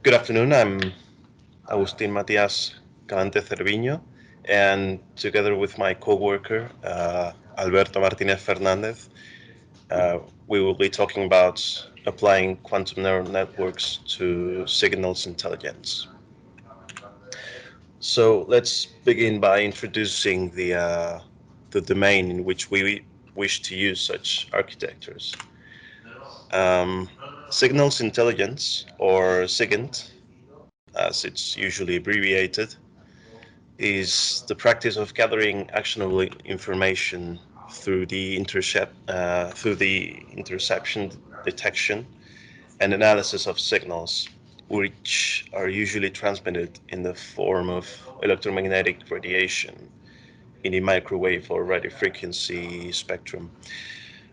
Good afternoon. I'm Agustin Matias Galante Cerviño, and together with my co-worker, Alberto Martinez Fernandez, we will be talking about applying quantum neural networks to signals intelligence. So let's begin by introducing the domain in which we wish to use such architectures. Signals intelligence, or SIGINT, as it's usually abbreviated, is the practice of gathering actionable information through the interception, detection, and analysis of signals, which are usually transmitted in the form of electromagnetic radiation in the microwave or radio frequency spectrum.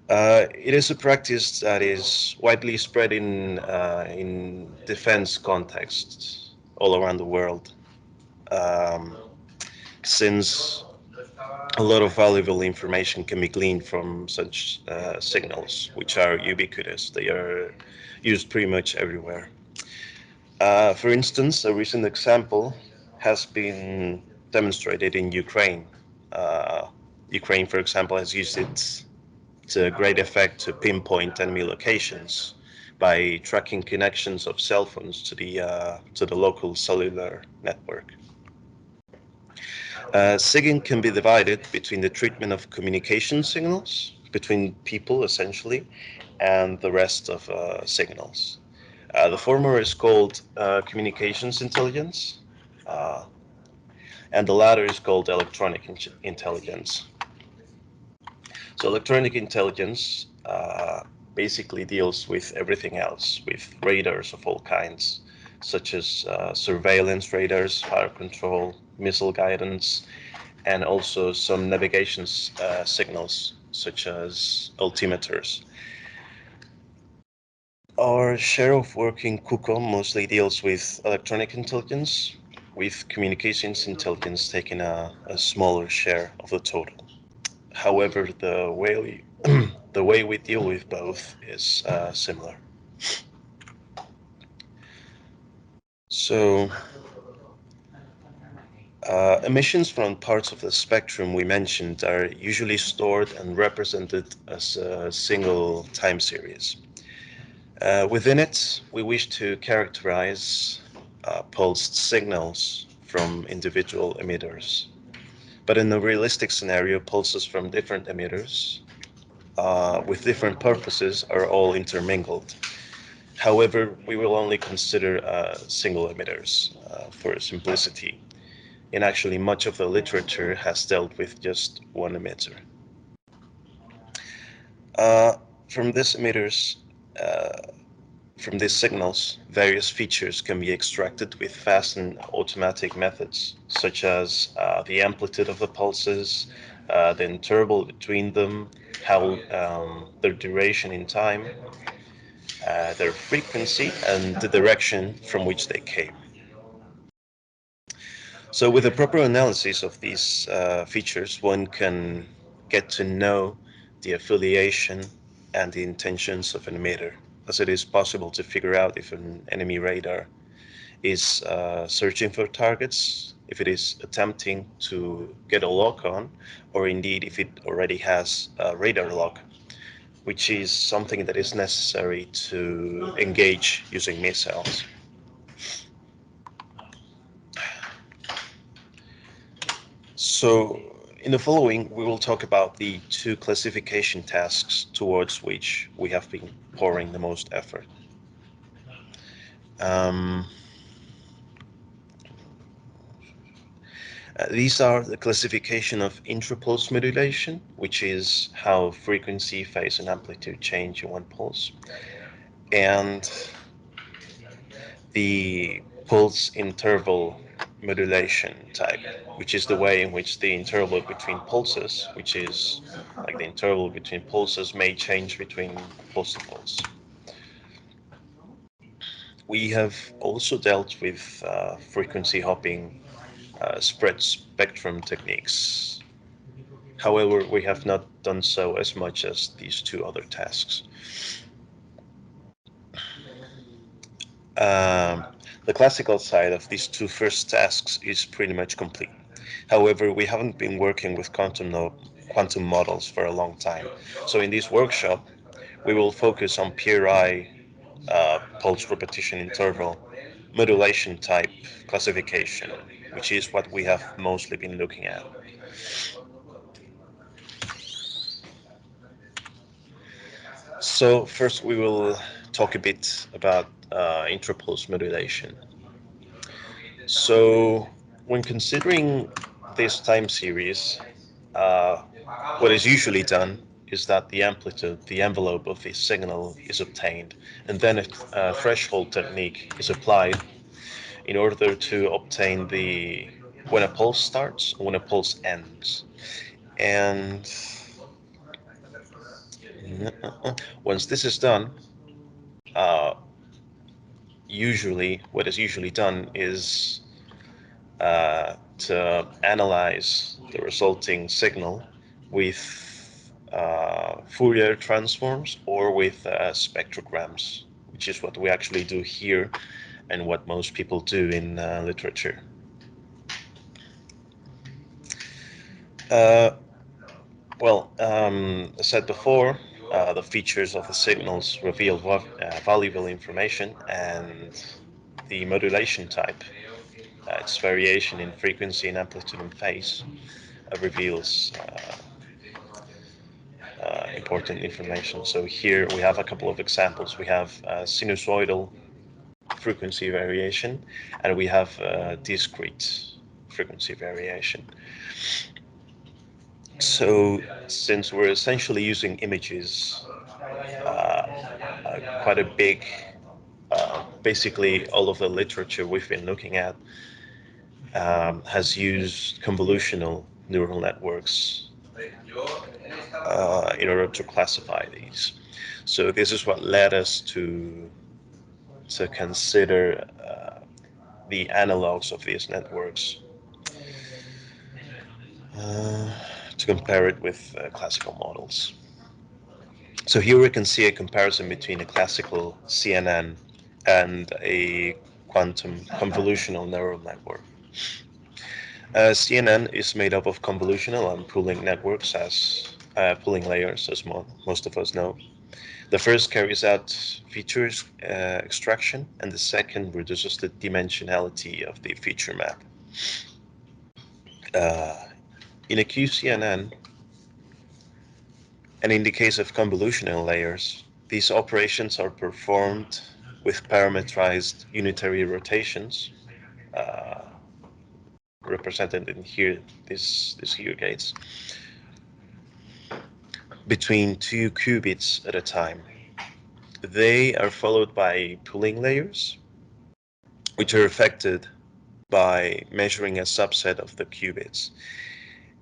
It is a practice that is widely spread in defense contexts all around the world, since a lot of valuable information can be gleaned from such signals, which are ubiquitous. They are used pretty much everywhere. For instance, a recent example has been demonstrated in Ukraine. Ukraine, for example, has used it to great effect to pinpoint enemy locations by tracking connections of cell phones to the local cellular network. SIGINT can be divided between the treatment of communication signals between people, essentially, and the rest of signals. The former is called communications intelligence, and the latter is called electronic intelligence. So electronic intelligence basically deals with everything else, with radars of all kinds, such as surveillance radars, fire control, missile guidance, and also some navigation signals, such as altimeters. Our share of work in CUCO mostly deals with electronic intelligence, with communications intelligence taking a smaller share of the total. However, the way we deal with both is similar. So, emissions from parts of the spectrum we mentioned are usually stored and represented as a single time series. Within it, we wish to characterize pulsed signals from individual emitters. But in a realistic scenario, pulses from different emitters with different purposes are all intermingled. However, we will only consider single emitters for simplicity. And actually, much of the literature has dealt with just one emitter. From these emitters, from these signals, various features can be extracted with fast and automatic methods, such as the amplitude of the pulses, the interval between them, how their duration in time, their frequency, and the direction from which they came. So with a proper analysis of these features, one can get to know the affiliation and the intentions of an emitter, as it is possible to figure out if an enemy radar is searching for targets, if it is attempting to get a lock on, or indeed if it already has a radar lock, which is something that is necessary to engage using missiles. So in the following, we will talk about the two classification tasks towards which we have been pouring the most effort. These are the classification of intrapulse modulation, which is how frequency, phase, and amplitude change in one pulse, and the pulse interval modulation type, which is the way in which the interval between pulses, which is like the interval between pulses, may change between pulse to pulse. We have also dealt with frequency hopping spread spectrum techniques. However, we have not done so as much as these two other tasks. The classical side of these two first tasks is pretty much complete. However, we haven't been working with quantum models for a long time. So in this workshop, we will focus on PRI, pulse repetition interval, modulation type classification, which is what we have mostly been looking at. So first we will talk a bit about intrapulse modulation. So when considering this time series, uh, what is usually done is that the amplitude, the envelope of the signal is obtained, and then a threshold technique is applied in order to obtain the when a pulse starts and when a pulse ends. And once this is done, uh, usually what is usually done is to analyze the resulting signal with Fourier transforms or with spectrograms, which is what we actually do here and what most people do in literature. Uh, as said before, the features of the signals reveal valuable information, and the modulation type, its variation in frequency and amplitude and phase, reveals important information. So here we have a couple of examples. We have sinusoidal frequency variation, and we have discrete frequency variation. So since we're essentially using images, quite a big, basically all of the literature we've been looking at has used convolutional neural networks in order to classify these. So this is what led us to consider the analogs of these networks, uh, to compare it with classical models. So here we can see a comparison between a classical CNN and a quantum convolutional neural network. CNN is made up of convolutional and pooling networks, as pooling layers, as most of us know. The first carries out features extraction, and the second reduces the dimensionality of the feature map. Uh, in a QCNN, and in the case of convolutional layers, these operations are performed with parametrized unitary rotations, uh, represented in here, this here gates, between two qubits at a time. They are followed by pooling layers, which are affected by measuring a subset of the qubits.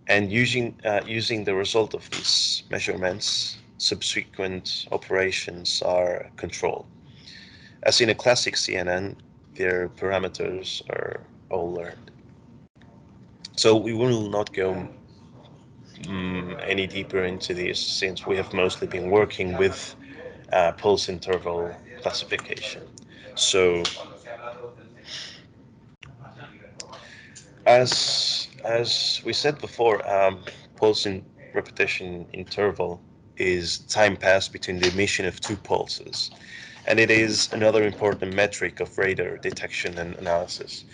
And using the result of these measurements, subsequent operations are controlled. As in a classic CNN, their parameters are all learned. So we will not go any deeper into this, since we have mostly been working with pulse interval classification. So as we said before, pulse in repetition interval is time passed between the emission of two pulses, and it is another important metric of radar detection and analysis,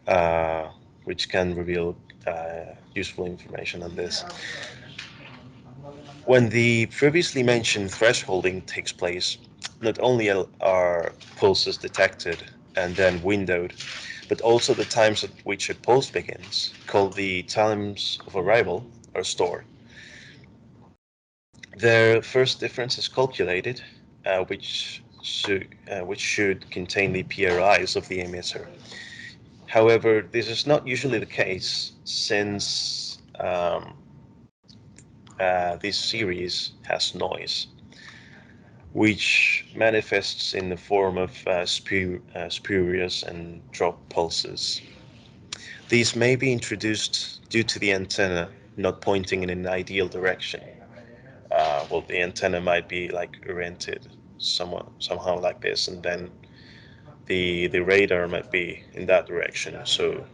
uh, which can reveal useful information on this. When the previously mentioned thresholding takes place, not only are pulses detected and then windowed, but also the times at which a pulse begins, called the times of arrival, are stored. Their first difference is calculated, which should contain the PRIs of the emitter. However, this is not usually the case, since this series has noise, which manifests in the form of spurious and drop pulses. These may be introduced due to the antenna not pointing in an ideal direction. The antenna might be like oriented somehow like this, and then the radar might be in that direction. So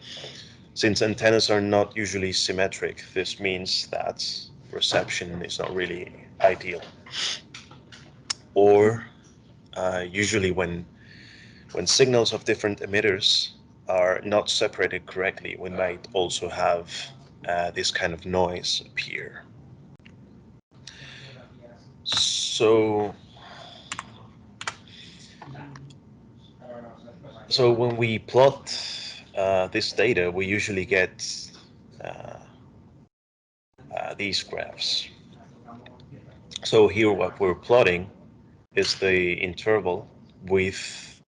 since antennas are not usually symmetric, this means that reception is not really ideal. Or usually when signals of different emitters are not separated correctly, we might also have this kind of noise appear. So when we plot this data, we usually get these graphs. So here what we're plotting is the interval with,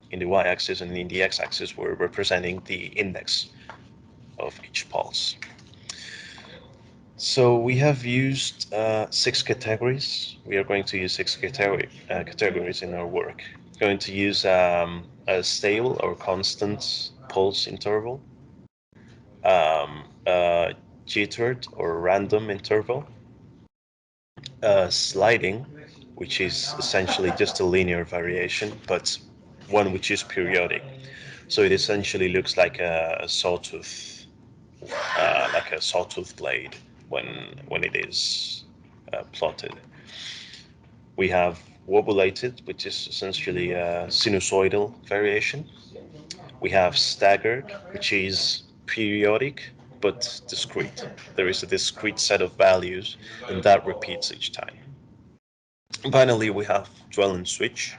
in the y-axis, and in the x-axis we're representing the index of each pulse. So we have used 6 categories. We are going to use 6 categories in our work. Going to use a stable or constant pulse interval, a jittered or random interval, sliding, which is essentially just a linear variation, but one which is periodic. So it essentially looks like a sawtooth, blade when it is plotted. We have wobulated, which is essentially a sinusoidal variation. We have staggered, which is periodic but discrete. There is a discrete set of values, and that repeats each time. And finally, we have dwell and switch,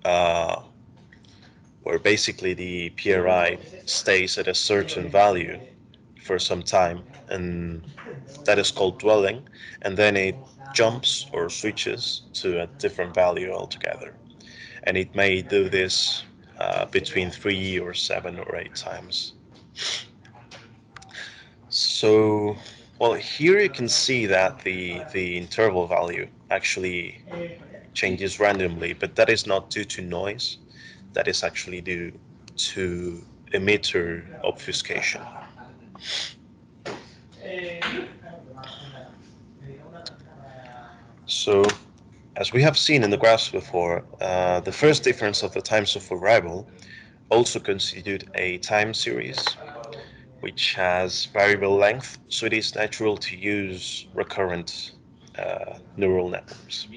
where basically the PRI stays at a certain value for some time, and that is called dwelling, and then it jumps or switches to a different value altogether. And it may do this between 3 or 7 or 8 times. So, well, here you can see that the interval value actually changes randomly, but that is not due to noise. That is actually due to emitter obfuscation. So, as we have seen in the graphs before, the first difference of the times of arrival also constitute a time series which has variable length, so it is natural to use recurrent neural networks.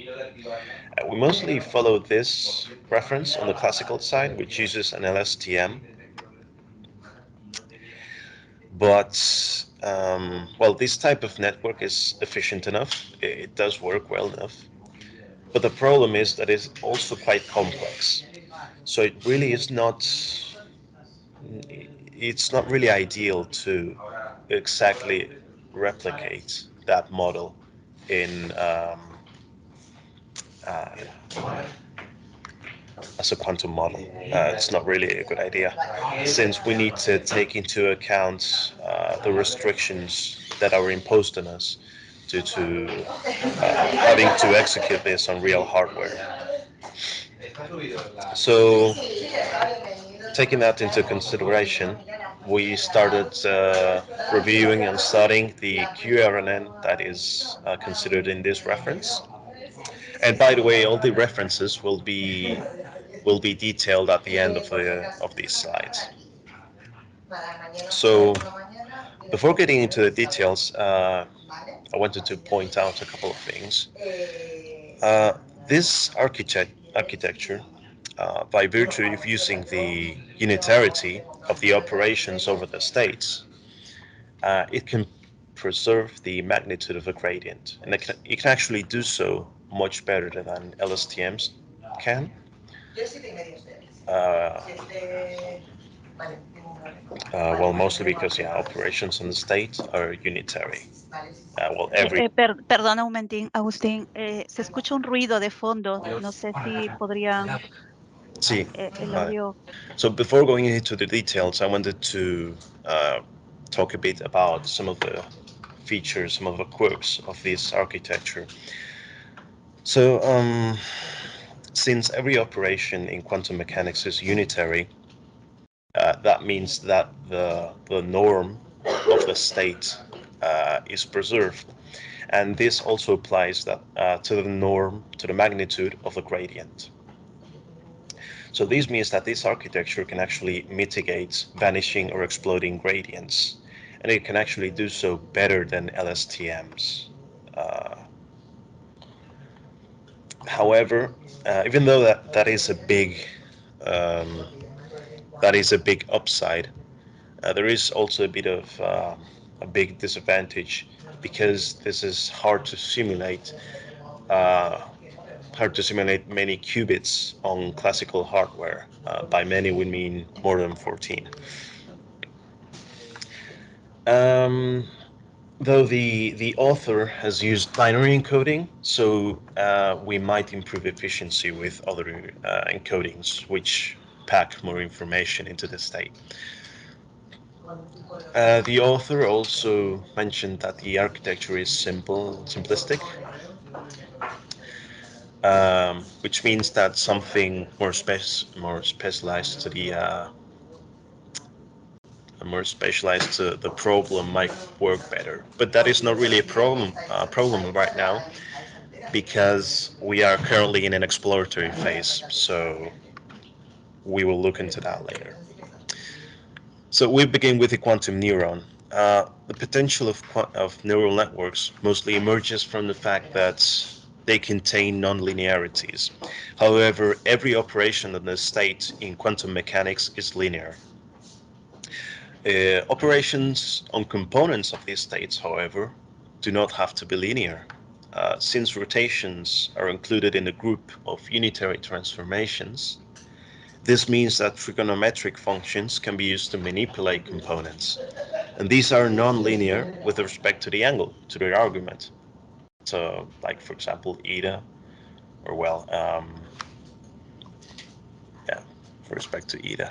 We mostly follow this reference on the classical side, which uses an LSTM. But, well, this type of network is efficient enough. It does work well enough. But the problem is that it's also quite complex. So it really is not, it's not really ideal to exactly replicate that model in as a quantum model. It's not really a good idea, since we need to take into account the restrictions that are imposed on us due to having to execute this on real hardware. So, taking that into consideration, we started reviewing and studying the QRNN that is considered in this reference. And by the way, all the references will be detailed at the end of these slides. So, before getting into the details, I wanted to point out a couple of things. This architecture, by virtue of using the unitarity of the operations over the states, it can preserve the magnitude of a gradient, and it can actually do so much better than LSTMs can. Uh, well, mostly because operations on the state are unitary. Well, Perdona un momentín, Agustín, se escucha un ruido de fondo. No sé si podrían Sí. el audio. So before going into the details, I wanted to talk a bit about some of the features, some of the quirks of this architecture. So, since every operation in quantum mechanics is unitary, that means that the norm of the state is preserved, and this also applies that to the norm, to the magnitude of the gradient. So this means that this architecture can actually mitigate vanishing or exploding gradients, and it can actually do so better than LSTMs. Uh, However, even though that is a um, big upside, there is also a bit of a big disadvantage because this is uh, hard to simulate many qubits on classical hardware. By many, we mean more than 14. Um, though the author has used binary encoding, so we might improve efficiency with other encodings, which pack more information into the state. The author also mentioned that the architecture is simplistic, which means that something more specialized to the problem might work better. But that is not really a problem right now because we are currently in an exploratory phase. So we will look into that later. So we begin with the quantum neuron. The potential of neural networks mostly emerges from the fact that they contain nonlinearities. However, every operation in the state in quantum mechanics is linear. Operations on components of these states, however, do not have to be linear. Since rotations are included in a group of unitary transformations, this means that trigonometric functions can be used to manipulate components. And these are nonlinear with respect to the angle, to the argument. So, like for example, eta, or yeah, with respect to eta.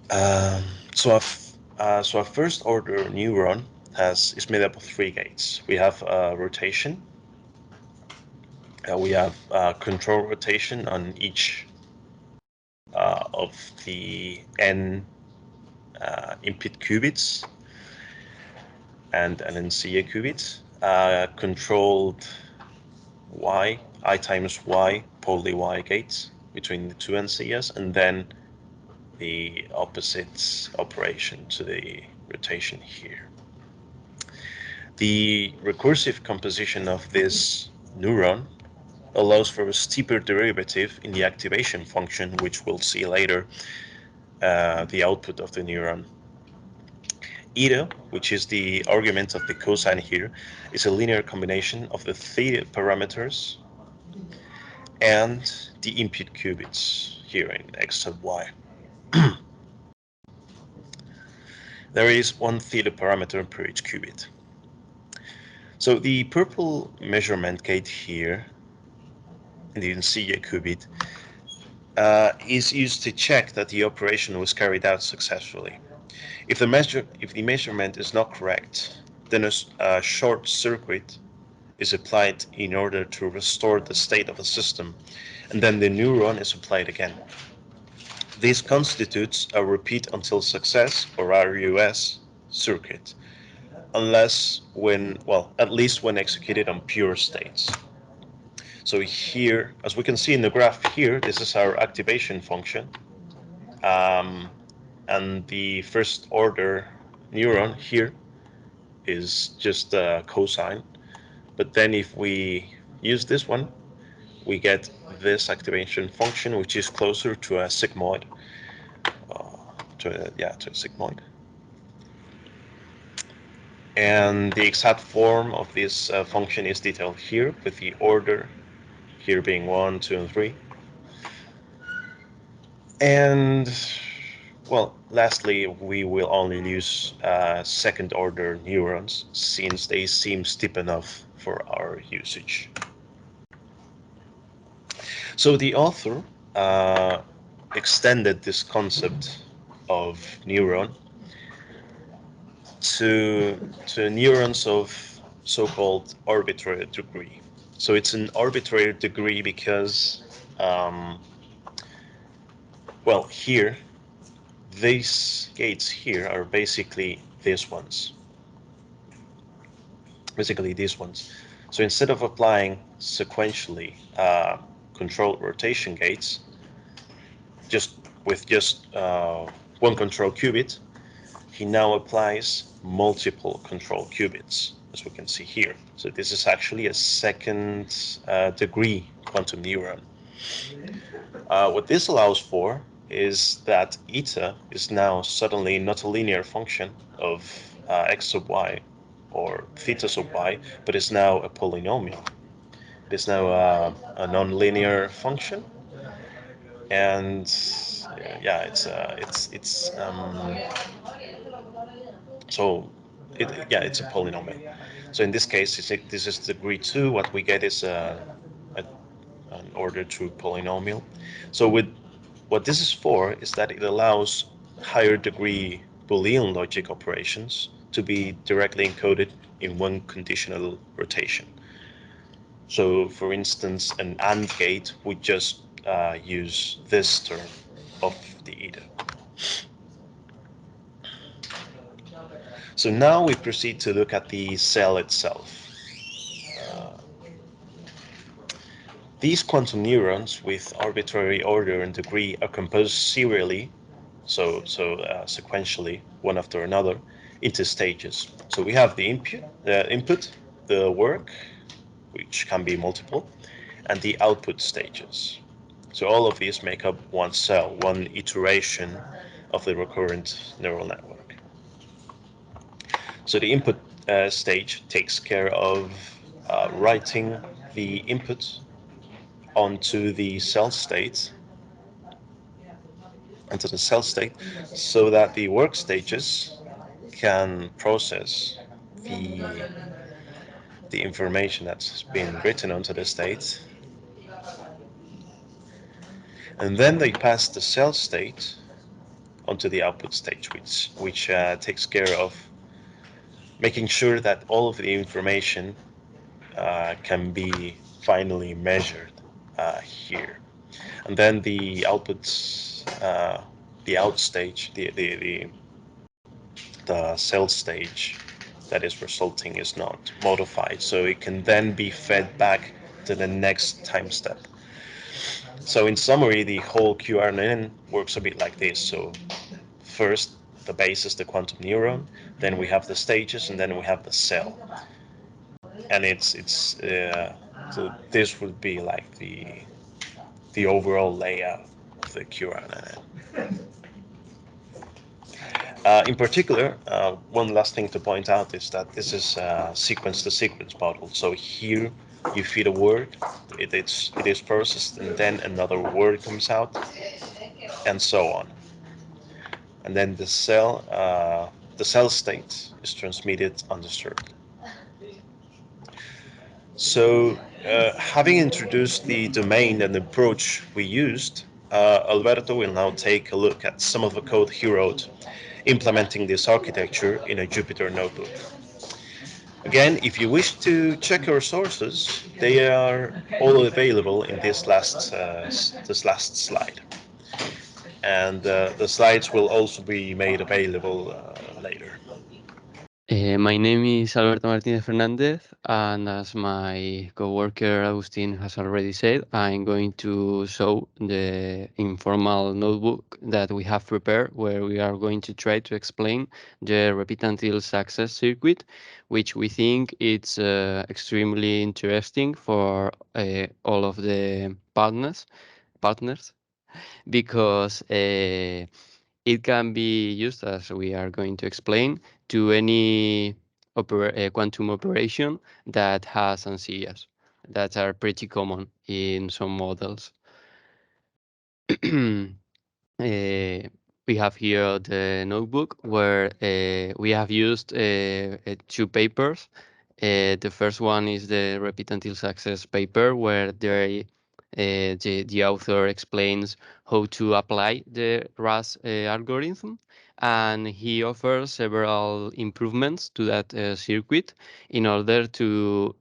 Um, so, a first order neuron is made up of three gates. We have rotation, we have control rotation on each of the n input qubits and then CA qubits, controlled I times y, poly y gates between the two NCS, and then the opposite operation to the rotation here. The recursive composition of this neuron allows for a steeper derivative in the activation function, which we'll see later, the output of the neuron. Eta, which is the argument of the cosine here, is a linear combination of the theta parameters and the input qubits here in x sub y. There is one theta parameter per each qubit. So the purple measurement gate here, and you can see a qubit, is used to check that the operation was carried out successfully. If the measurement is not correct, then a short circuit is applied in order to restore the state of the system, and then the neuron is applied again. This constitutes a repeat until success, or RUS, circuit, at least when executed on pure states. So here, as we can see in the graph here, this is our activation function. And the first order neuron here is just a cosine. But then if we use this one, we get this activation function, which is closer to a sigmoid. To a sigmoid. And the exact form of this function is detailed here, with the order here being 1, 2, and 3. And, well, lastly, we will only use second order neurons since they seem steep enough for our usage. So the author extended this concept of neuron to neurons of so-called arbitrary degree. So it's an arbitrary degree because, here, these gates here are basically these ones. So instead of applying sequentially controlled rotation gates, just with just one control qubit, he now applies multiple control qubits, as we can see here. So this is actually a second degree quantum neuron. What this allows for is that eta is now suddenly not a linear function of x sub y or theta sub y, but is now a polynomial. It is now a nonlinear function, and yeah, so it's a polynomial. So in this case, this is degree 2. What we get is an order 2 polynomial. So with what this is for is that it allows higher degree Boolean logic operations to be directly encoded in one conditional rotation. So for instance, an AND gate would just use this term of the eta. So now we proceed to look at the cell itself. These quantum neurons with arbitrary order and degree are composed serially, sequentially, one after another, into stages. So we have the input, the work, which can be multiple, and the output stages. So all of these make up one cell, one iteration of the recurrent neural network. So the input stage takes care of writing the input onto the cell state, so that the work stages can process the the information that's been written onto the state, and then they pass the cell state onto the output stage, which takes care of making sure that all of the information can be finally measured here. And then the outputs, the out stage, the cell stage that is resulting is not modified, so it can then be fed back to the next time step. So in summary, the whole QRNN works a bit like this. So first, the base is the quantum neuron, then we have the stages, and then we have the cell. And so this would be like the overall layout of the QRNN. In particular, one last thing to point out is that this is a sequence-to-sequence model. So here you feed a word, it is processed, and then another word comes out, and so on. And then the cell state is transmitted undisturbed. So, having introduced the domain and the approach we used, Alberto will now take a look at some of the code he wrote implementing this architecture in a Jupyter notebook. Again, if you wish to check your sources, they are all available in this last slide, and the slides will also be made available later. My name is Alberto Martinez Fernandez, and as my coworker Agustin has already said, I'm going to show the informal notebook that we have prepared, where we are going to try to explain the repeat until success circuit, which we think it's extremely interesting for all of the partners, because it can be used, as we are going to explain, to any quantum operation that has ancias that are pretty common in some models. We have here the notebook where we have used two papers. The first one is the repeat until success paper, where the author explains how to apply the RUS algorithm, and he offers several improvements to that circuit in order to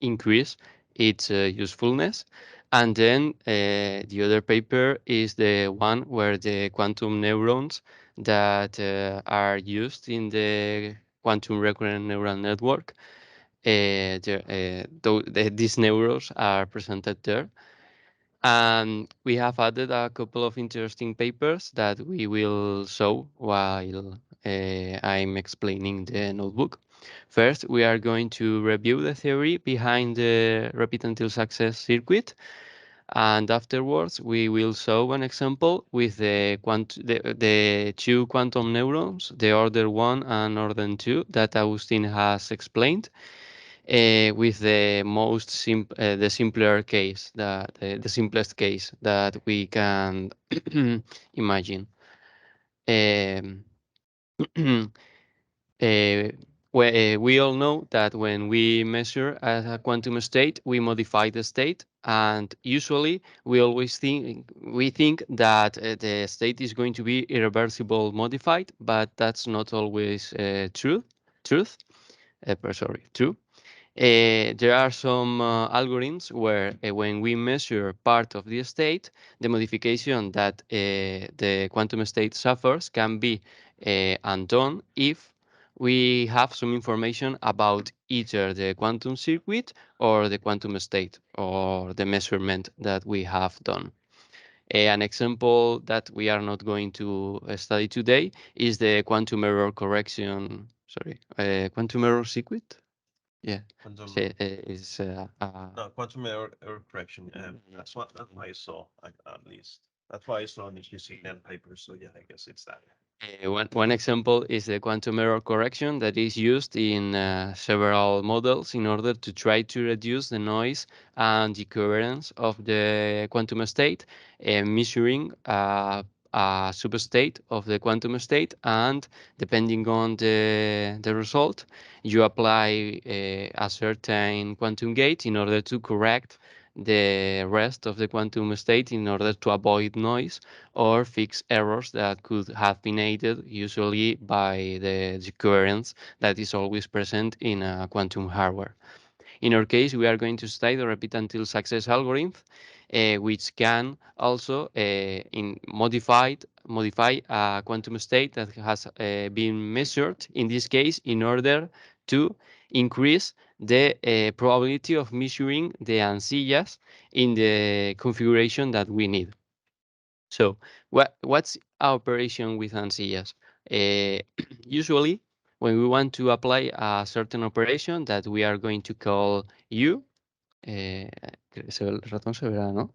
increase its usefulness. And then the other paper is the one where the quantum neurons that are used in the quantum recurrent neural network, these neurons are presented there. And we have added a couple of interesting papers that we will show while I'm explaining the notebook. First, we are going to review the theory behind the repeat until success circuit, and afterwards we will show an example with the two quantum neurons, the order 1 and order 2, that Agustin has explained, with the simpler case, the simplest case that we can imagine. Um, Uh, we all know that when we measure a quantum state, we modify the state, and usually we think that the state is going to be irreversible modified, but that's not always true. Truth. True. There are some algorithms where when we measure part of the state, the modification that the quantum state suffers can be undone if we have some information about either the quantum circuit or the quantum state or the measurement that we have done. An example that we are not going to study today is the quantum error correction, sorry, quantum error circuit. Yeah. Quantum, Is no, quantum error correction. That's what I saw, at least. That's why I saw in the QCNN paper. So yeah, I guess it's that. one example is the quantum error correction that is used in several models in order to try to reduce the noise and recurrence of the quantum state, measuring a substate of the quantum state, and depending on the result, you apply a certain quantum gate in order to correct the rest of the quantum state in order to avoid noise or fix errors that could have been aided usually by the recurrence that is always present in a quantum hardware. In our case, we are going to study the repeat until success algorithm, which can also modify a quantum state that has been measured, in this case, in order to increase the probability of measuring the ancillas in the configuration that we need. So what's our operation with ancillas? Uh, Usually, when we want to apply a certain operation that we are going to call U, el ratón se verá, ¿no?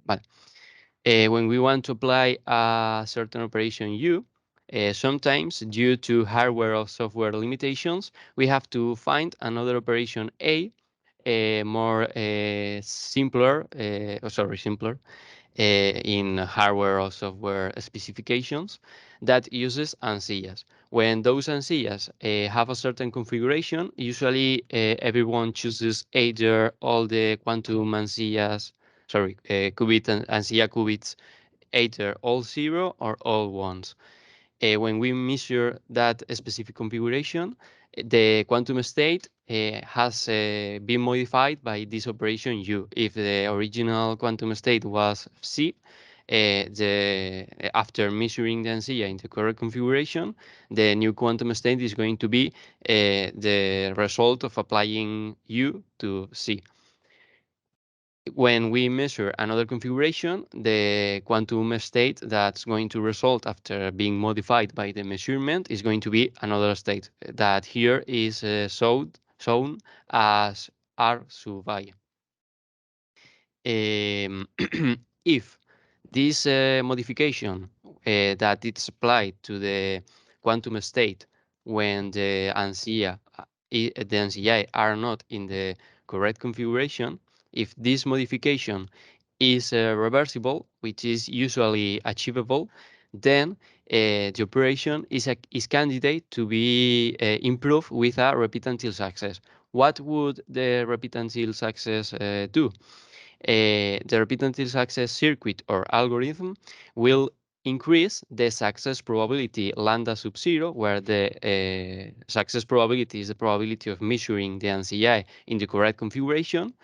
Vale. When we want to apply a certain operation U, sometimes due to hardware or software limitations, we have to find another operation A, more simpler, in hardware or software specifications that uses ancillas. When those ancillas have a certain configuration, usually everyone chooses either all the quantum ancillas, ancilla qubits, either all zero or all ones. When we measure that specific configuration, the quantum state has been modified by this operation U. If the original quantum state was C, after measuring the ancilla in the correct configuration, the new quantum state is going to be the result of applying U to C. When we measure another configuration, the quantum state that's going to result after being modified by the measurement is going to be another state that here is shown as R sub I. If this modification that it's applied to the quantum state when the ancillae are not in the correct configuration, if this modification is reversible, which is usually achievable, then the operation is candidate to be improved with a repeat until success. What would the repeat until success do? The repeat until success circuit or algorithm will increase the success probability lambda sub zero, where the success probability is the probability of measuring the ancilla in the correct configuration.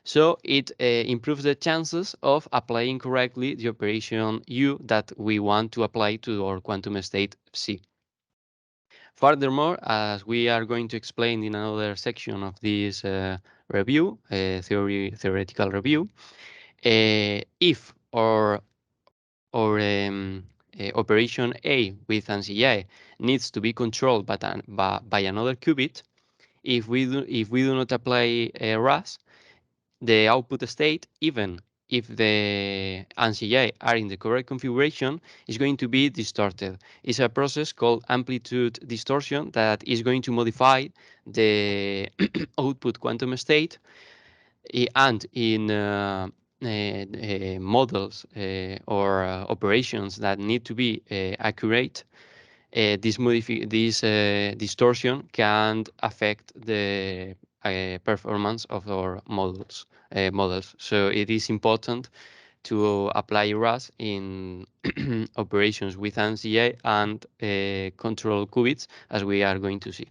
So it improves the chances of applying correctly the operation U that we want to apply to our quantum state C. Furthermore, as we are going to explain in another section of this review, theoretical review, if or operation A with NCI needs to be controlled by another qubit, if we do not apply a RUS, the output state, even if the NCI are in the correct configuration, is going to be distorted. It's a process called amplitude distortion that is going to modify the output quantum state, and in models or operations that need to be accurate, this distortion can affect the performance of our models. So it is important to apply RUS in operations with NCA and control qubits, as we are going to see.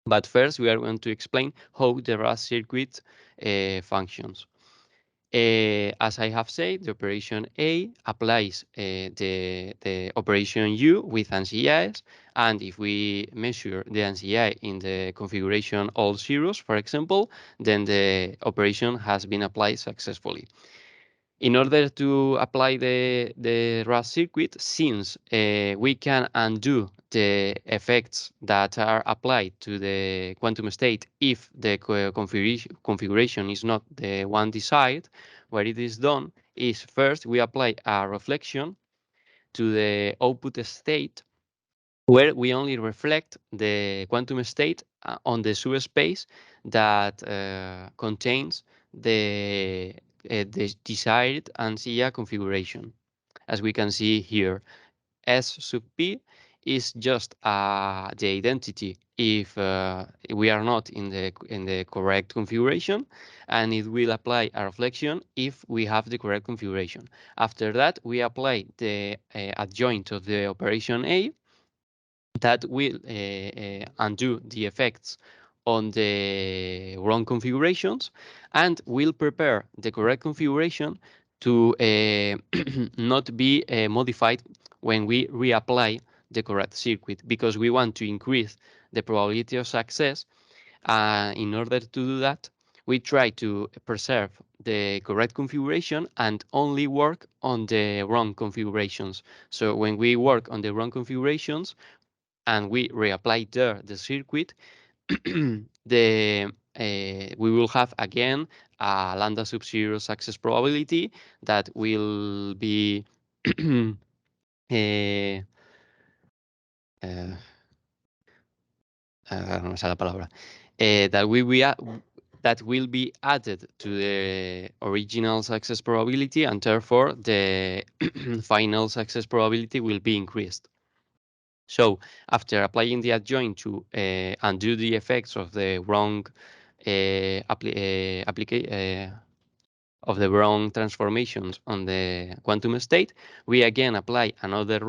But first, we are going to explain how the RUS circuit functions. As I have said, the operation A applies the operation U with NCIs, and if we measure the NCI in the configuration all zeros, for example, then the operation has been applied successfully. In order to apply the RUS circuit, since we can undo the effects that are applied to the quantum state if the configuration is not the one desired, what it is done is first we apply a reflection to the output state, where we only reflect the quantum state on the subspace that contains the desired ANSIA configuration. As we can see here, S sub P is just the identity if we are not in the correct configuration, and it will apply a reflection if we have the correct configuration. After that, we apply the adjoint of the operation A that will undo the effects on the wrong configurations and will prepare the correct configuration to not be modified when we reapply the correct circuit, because we want to increase the probability of success. In order to do that, we try to preserve the correct configuration and only work on the wrong configurations. So when we work on the wrong configurations, and we reapply there the circuit, we will have again a lambda sub zero success probability that will be eh, eh, no me sale la palabra, that will be added to the original success probability, and therefore the final success probability will be increased. So after applying the adjoint to undo the effects of the wrong of the wrong transformations on the quantum state, we again apply another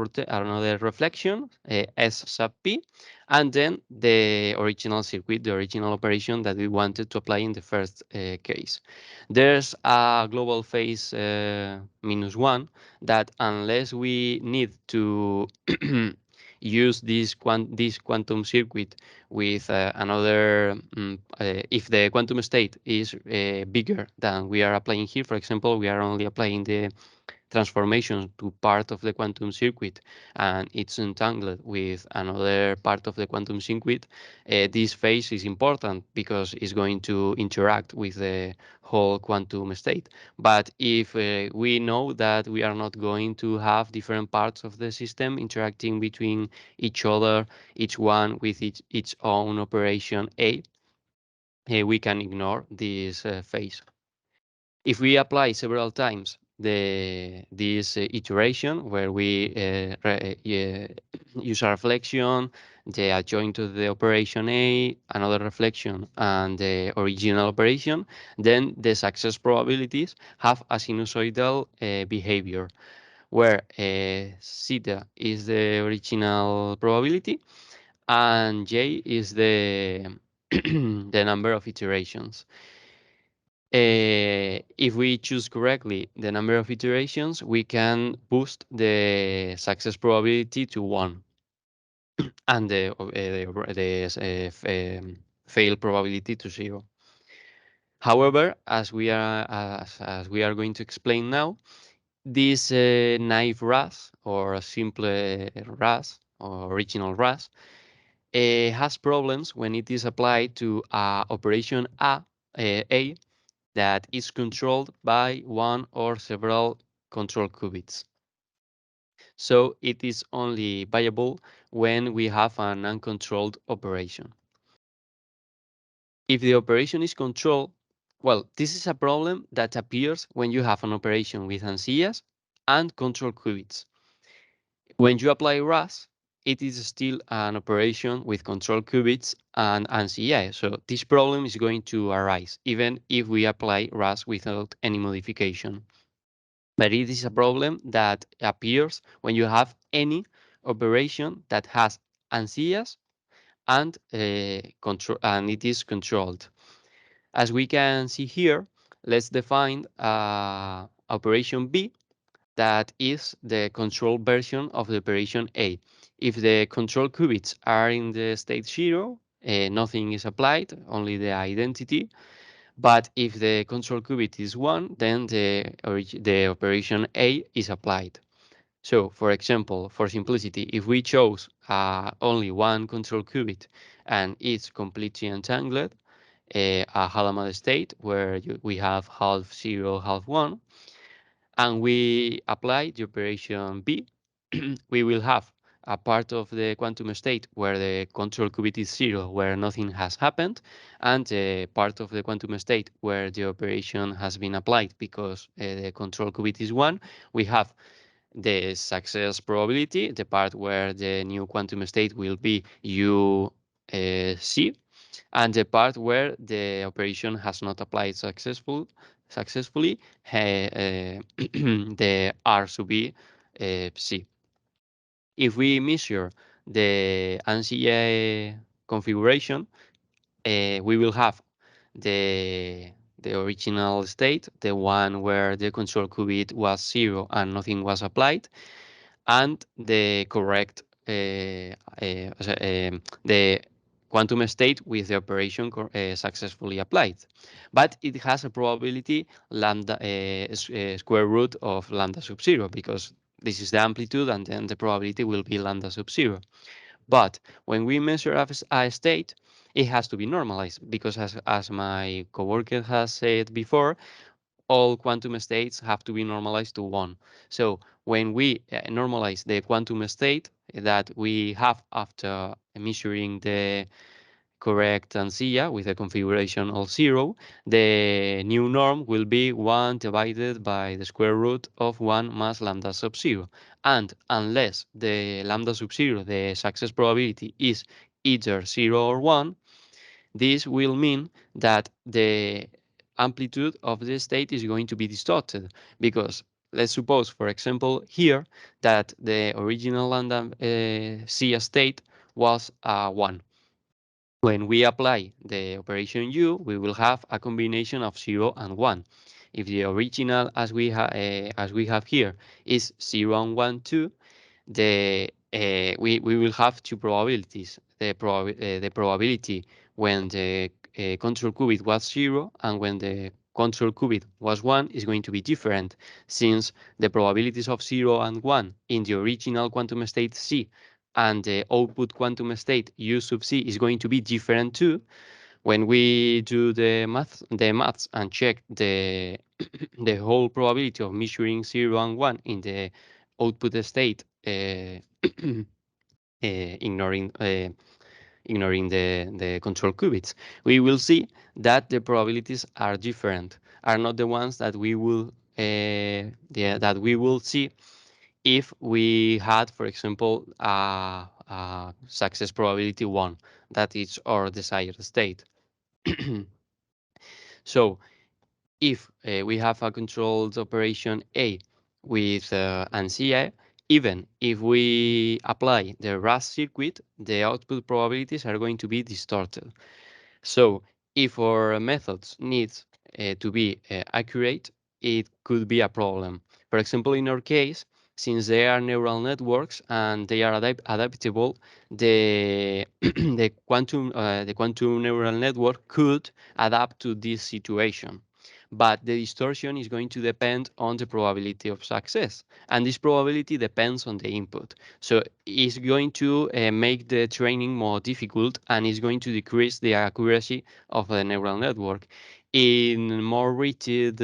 reflection, S sub P, and then the original circuit, the original operation that we wanted to apply in the first case. There's a global phase -1 that, unless we need to use this quantum circuit with another, if the quantum state is bigger than we are applying here, for example, we are only applying the transformation to part of the quantum circuit and it's entangled with another part of the quantum circuit, this phase is important because it's going to interact with the whole quantum state. But if we know that we are not going to have different parts of the system interacting between each other, each one with its own operation A, we can ignore this phase. If we apply several times this iteration where we use a reflection, the adjoint to the operation A, another reflection, and the original operation, then the success probabilities have a sinusoidal behavior, where zeta is the original probability and j is the the number of iterations. If we choose correctly the number of iterations, we can boost the success probability to 1. and fail probability to 0. However, as we are going to explain now, this naive RUS or a simple RUS or original RUS has problems when it is applied to operation A that is controlled by one or several control qubits. So it is only viable when we have an uncontrolled operation. If the operation is controlled, well, this is a problem that appears when you have an operation with ancillas and control qubits. When you apply RUS, it is still an operation with control qubits and ancilla. So this problem is going to arise even if we apply RUS without any modification. But it is a problem that appears when you have any operation that has ancillas and it is controlled. As we can see here, let's define operation B that is the control version of the operation A. If the control qubits are in the state 0, nothing is applied, only the identity. But if the control qubit is 1, then the operation A is applied. So, for example, for simplicity, if we chose only one control qubit and it's completely entangled, a Hadamard state where we have half 0, half 1, and we apply the operation B, we will have a part of the quantum state where the control qubit is 0, where nothing has happened, and a part of the quantum state where the operation has been applied because the control qubit is 1. We have the success probability, the part where the new quantum state will be UC, and the part where the operation has not applied successfully, the R sub B C. If we measure the ancilla configuration, we will have the original state, the one where the control qubit was 0 and nothing was applied, and the correct the quantum state with the operation successfully applied. But it has a probability lambda square root of lambda sub 0 because this is the amplitude and then the probability will be lambda sub 0. But when we measure a state, it has to be normalized because as my coworker has said before, all quantum states have to be normalized to 1. So when we normalize the quantum state that we have after measuring the correct ancilla with a configuration of 0, the new norm will be 1 divided by the square root of 1 mass lambda sub 0. And unless the lambda sub 0, the success probability is either 0 or 1, this will mean that the amplitude of the state is going to be distorted because let's suppose, for example, here that the original lambda C state was 1. When we apply the operation U, we will have a combination of 0 and 1. If the original, as we have here, is 0 and 1 too, we will have two probabilities. The probability when the control qubit was 0 and when the control qubit was 1 is going to be different, since the probabilities of 0 and 1 in the original quantum state C and the output quantum state U sub C is going to be different too. When we do the maths and check the the whole probability of measuring 0 and 1 in the output state, ignoring the control qubits, we will see that the probabilities are different, are not the ones that that we will see if we had, for example, a success probability 1, that is our desired state. So if we have a controlled operation A with ancilla, even if we apply the RUS circuit, the output probabilities are going to be distorted. So if our methods need to be accurate, it could be a problem. For example, in our case, since they are neural networks and they are adaptable, the the quantum neural network could adapt to this situation. But the distortion is going to depend on the probability of success, and this probability depends on the input. So it's going to make the training more difficult, and it's going to decrease the accuracy of the neural network. In more rigid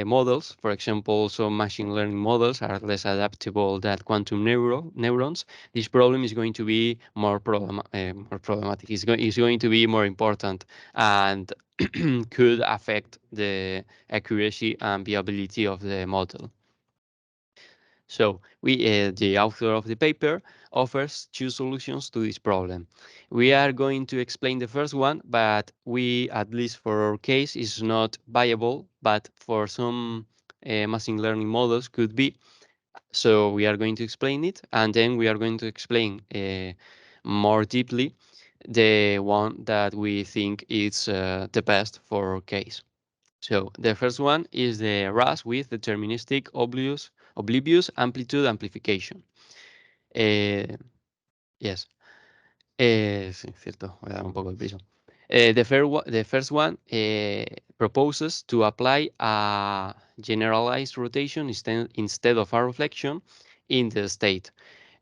models, for example, some machine learning models are less adaptable than quantum neurons. This problem is going to be more problematic. It's going to be more important and could affect the accuracy and viability of the model. So the author of the paper offers two solutions to this problem. We are going to explain the first one, but we, at least for our case, is not viable, but for some machine learning models could be. So we are going to explain it, and then we are going to explain more deeply the one that we think is the best for our case. So the first one is the RUS with deterministic oblivious amplitude amplification. Eh, yes. Sí, cierto, voy a dar un poco de prisa. The first one proposes to apply a generalized rotation instead of a reflection in the state.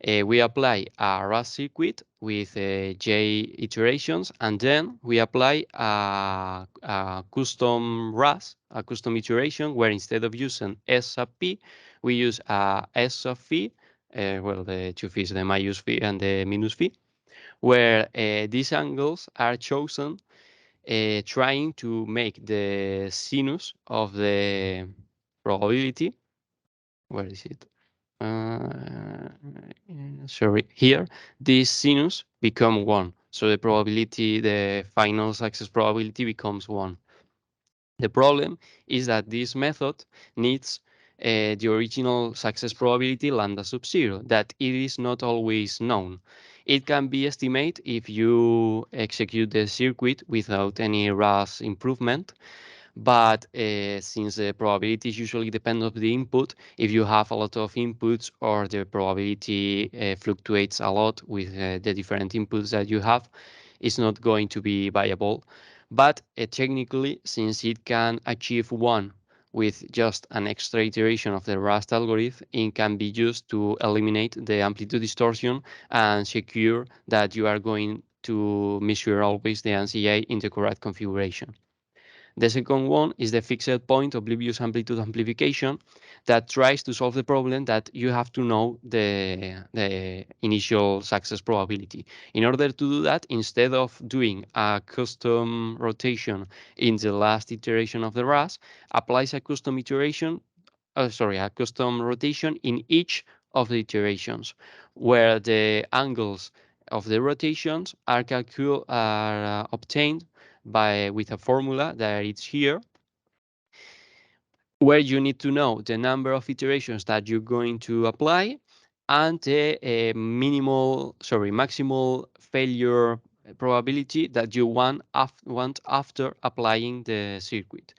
We apply a RUS circuit with J iterations, and then we apply a custom RUS, a custom iteration, where instead of using S sub P, we use a S sub phi, well, the two phis, the minus phi and the minus phi, where these angles are chosen trying to make the sinus of the probability, where is it? Sorry, here, this sinus become 1. So the probability, the final success probability becomes 1. The problem is that this method needs the original success probability lambda sub 0, that it is not always known. It can be estimated if you execute the circuit without any RAS improvement, but since the probabilities usually depend on the input, if you have a lot of inputs or the probability fluctuates a lot with the different inputs that you have, it's not going to be viable. But technically, since it can achieve 1 with just an extra iteration of the RUST algorithm, it can be used to eliminate the amplitude distortion and secure that you are going to measure always the NCA in the correct configuration. The second one is the fixed point oblivious amplitude amplification that tries to solve the problem that you have to know the initial success probability. In order to do that, instead of doing a custom rotation in the last iteration of the RAS, applies a custom iteration, a custom rotation in each of the iterations, where the angles of the rotations are obtained with a formula that is here, where you need to know the number of iterations that you're going to apply and the maximal failure probability that you want after applying the circuit.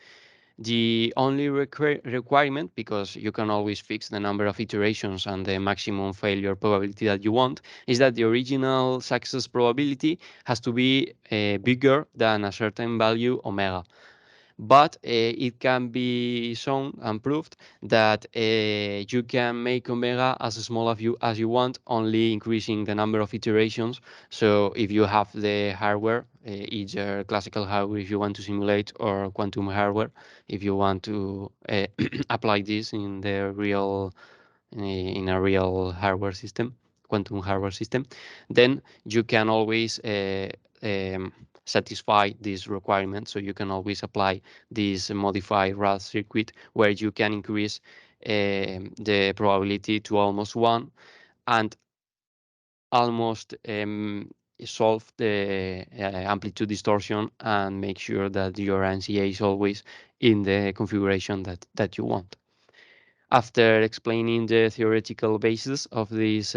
The only requirement, because you can always fix the number of iterations and the maximum failure probability that you want, is that the original success probability has to be bigger than a certain value omega. But it can be shown and proved that you can make omega as small as you want, only increasing the number of iterations. So if you have the hardware, either classical hardware if you want to simulate, or quantum hardware if you want to apply this in the real in a real hardware system, quantum hardware system, then you can always um, satisfy this requirement. So you can always apply this modified RAS circuit where you can increase the probability to almost 1 and almost solve the amplitude distortion and make sure that your NCA is always in the configuration that you want. After explaining the theoretical basis of this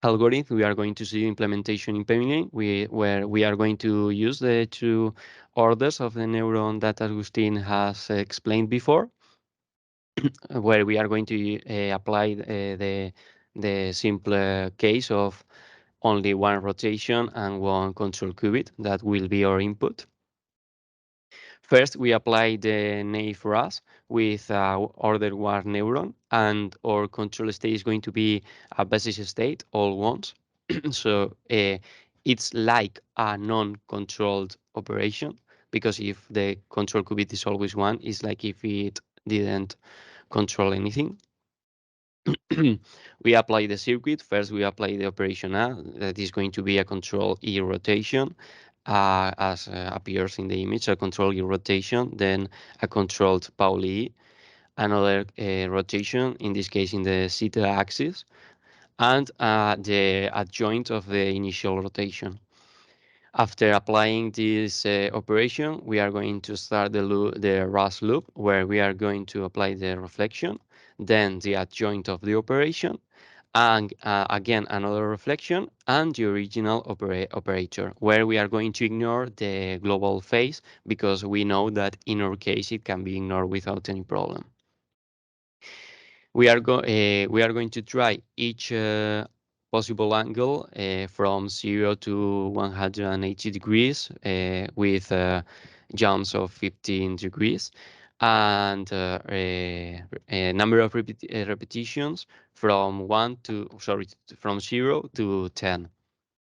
algorithm, we are going to see implementation in Pemilin, where we are going to use the two orders of the neuron that Agustin has explained before. where we are going to apply the simple case of only one rotation and one control qubit. That will be our input. First, we apply the naive RUS with order 1 neuron, and our control state is going to be a basis state, all ones. So it's like a non-controlled operation, because if the control qubit is always 1, it's like if it didn't control anything. We apply the circuit. First, we apply the operation A, that is going to be a control E rotation, as appears in the image, a control E rotation, then a controlled Pauli E, another rotation, in this case in the zeta axis, and the adjoint of the initial rotation. After applying this operation, we are going to start the RUS loop, where we are going to apply the reflection, then the adjoint of the operation, and again another reflection, and the original operator, where we are going to ignore the global phase, because we know that in our case it can be ignored without any problem. We are going to try each possible angle from 0 to 180 degrees with jumps of 15 degrees, and a number of repetitions from 0 to 10.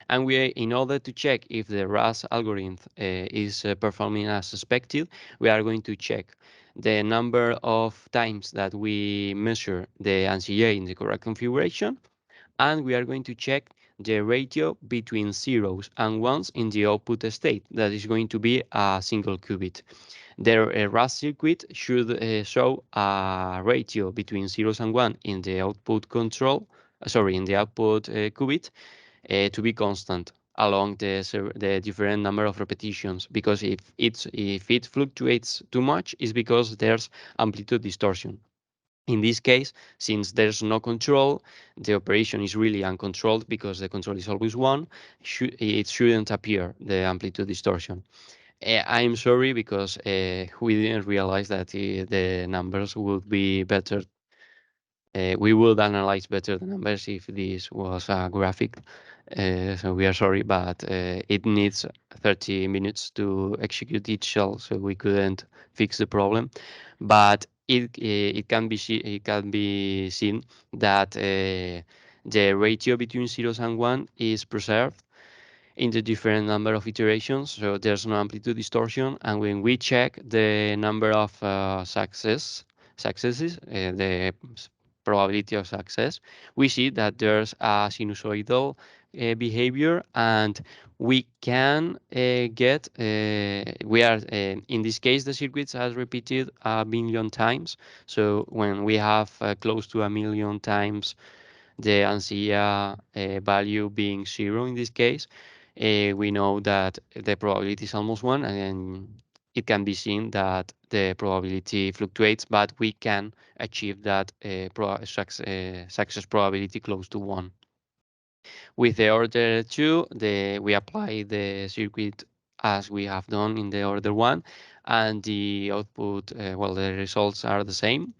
And in order to check if the RUS algorithm is performing as expected, we are going to check the number of times that we measure the NCA in the correct configuration, and we are going to check the ratio between zeros and ones in the output state. That is going to be a single qubit. The RUS circuit should show a ratio between zeros and one in the output in the output qubit, to be constant along the different number of repetitions, because if it fluctuates too much, it's because there's amplitude distortion. In this case, since there's no control, the operation is really uncontrolled, because the control is always one, it shouldn't appear the amplitude distortion. I'm sorry, because we didn't realize that the numbers would be better. We would analyze better the numbers if this was a graphic. So we are sorry, but it needs 30 minutes to execute each cell, so we couldn't fix the problem. But it can be seen that the ratio between zeros and one is preserved in the different number of iterations, so there's no amplitude distortion. And when we check the number of successes, the probability of success, we see that there's a sinusoidal behavior, and we can get, we are, in this case, the circuits has repeated 1,000,000 times. So when we have close to 1,000,000 times the ANSIA value being 0 in this case, we know that the probability is almost 1, and it can be seen that the probability fluctuates, but we can achieve that success probability close to 1. With the order 2, we apply the circuit as we have done in the order 1, and the output, the results are the same,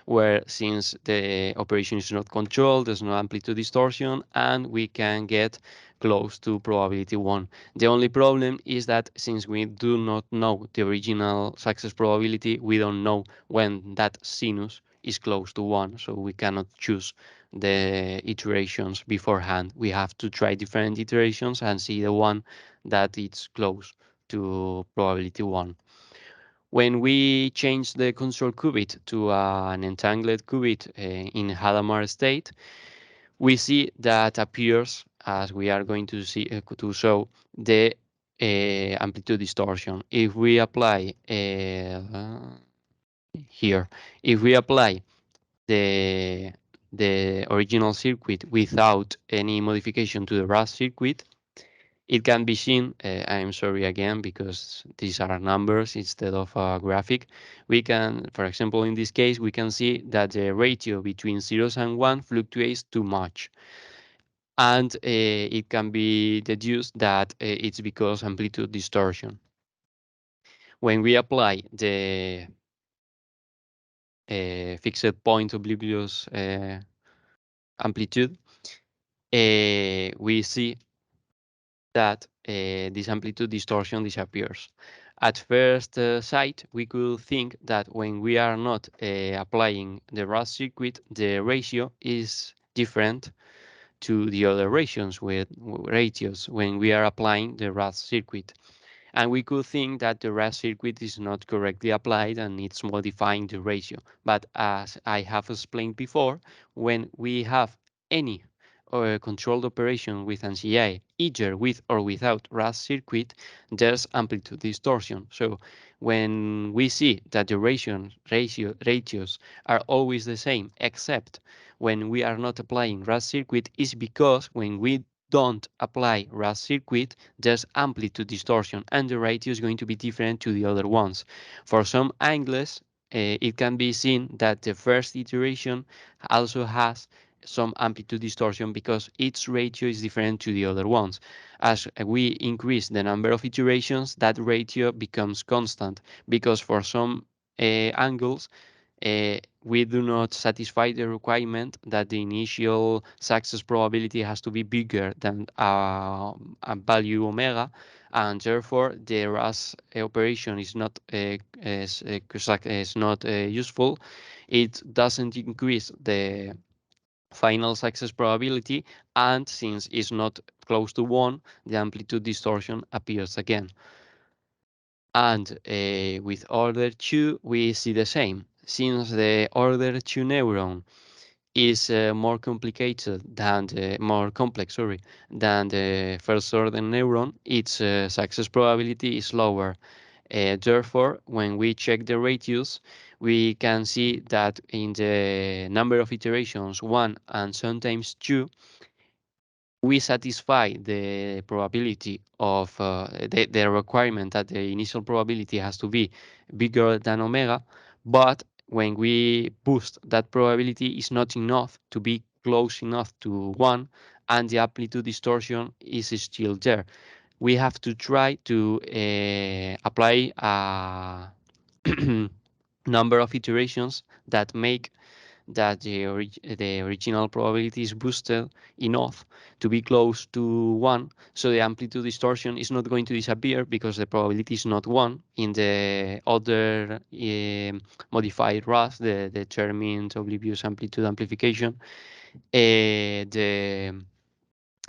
where since the operation is not controlled, there's no amplitude distortion, and we can get close to probability 1. The only problem is that since we do not know the original success probability, we don't know when that sinus is close to 1, so we cannot choose the iterations beforehand. We have to try different iterations and see the one that is close to probability 1. When we change the control qubit to an entangled qubit in Hadamard state, we see that appears, as we are going to see to show, the amplitude distortion. If we apply here, if we apply the original circuit without any modification to the RUS circuit, it can be seen, I'm sorry again, because these are numbers instead of a graphic. We can, for example, in this case, we can see that the ratio between zeros and one fluctuates too much. And it can be deduced that it's because amplitude distortion. When we apply the fixed point oblivious amplitude, we see that this amplitude distortion disappears. At first sight, we could think that when we are not applying the RUS circuit, the ratio is different to the other ratios when we are applying the RUS circuit. And we could think that the RUS circuit is not correctly applied and it's modifying the ratio. But as I have explained before, when we have any controlled operation with NCI, either with or without RUS circuit, there's amplitude distortion. So when we see that the ratios are always the same, except when we are not applying RUS circuit, is because when we don't apply RUS circuit, there's amplitude distortion, and the ratio is going to be different to the other ones. For some angles, it can be seen that the first iteration also has some amplitude distortion because its ratio is different to the other ones. As we increase the number of iterations, that ratio becomes constant because for some angles, we do not satisfy the requirement that the initial success probability has to be bigger than a value omega, and therefore the RAS operation is not useful. It doesn't increase the final success probability, and since it's not close to 1, the amplitude distortion appears again. And with order 2, we see the same. Since the order 2 neuron is more complicated than more complex, than the first order neuron, its success probability is lower. Therefore, when we check the ratios, we can see that in the number of iterations, 1 and sometimes 2, we satisfy the probability of the requirement that the initial probability has to be bigger than omega, but when we boost that probability is not enough to be close enough to 1, and the amplitude distortion is still there. We have to try to apply a number of iterations that make that the original probability is boosted enough to be close to 1, so the amplitude distortion is not going to disappear because the probability is not 1. In the other modified RUS, the determined oblivious amplitude amplification,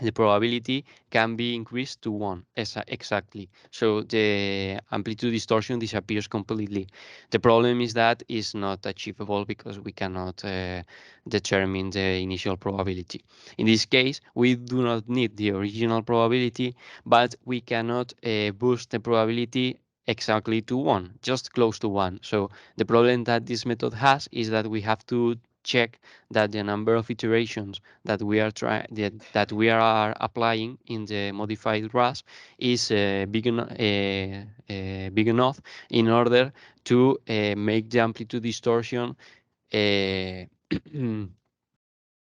the probability can be increased to 1 exactly. So the amplitude distortion disappears completely. The problem is that it's not achievable because we cannot determine the initial probability. In this case, we do not need the original probability, but we cannot boost the probability exactly to 1, just close to 1. So the problem that this method has is that we have to check that the number of iterations that we are applying in the modified RUS is big enough in order to make the amplitude distortion uh,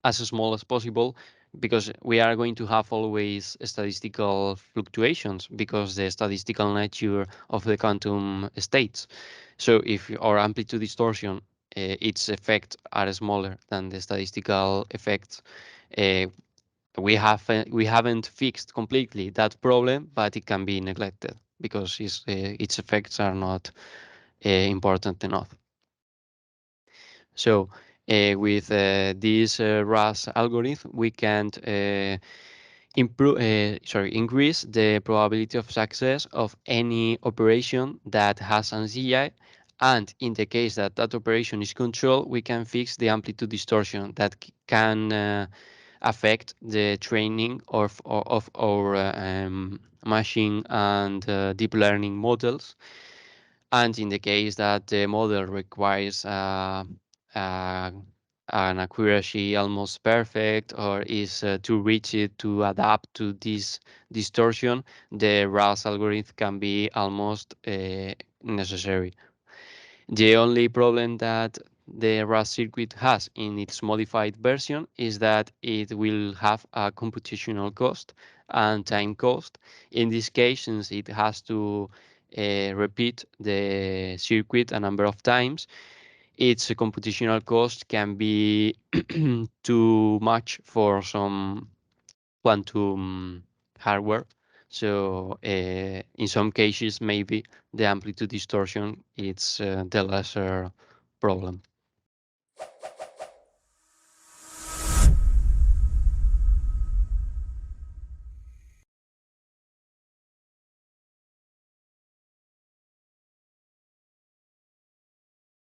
as small as possible, because we are going to have always statistical fluctuations because the statistical nature of the quantum states. So if our amplitude distortion, its effects are smaller than the statistical effects, uh, we haven't fixed completely that problem, but it can be neglected because its effects are not important enough. So with this RAS algorithm, we can increase the probability of success of any operation that has an ZI. And in the case that that operation is controlled, we can fix the amplitude distortion that can affect the training of our machine and deep learning models. And in the case that the model requires uh, an accuracy almost perfect or is too rigid to adapt to this distortion, the RAS algorithm can be almost necessary. The only problem that the RAS circuit has in its modified version is that it will have a computational cost and time cost. In this case, since it has to repeat the circuit a number of times, its computational cost can be too much for some quantum hardware. So in some cases, maybe the amplitude distortion it's the lesser problem.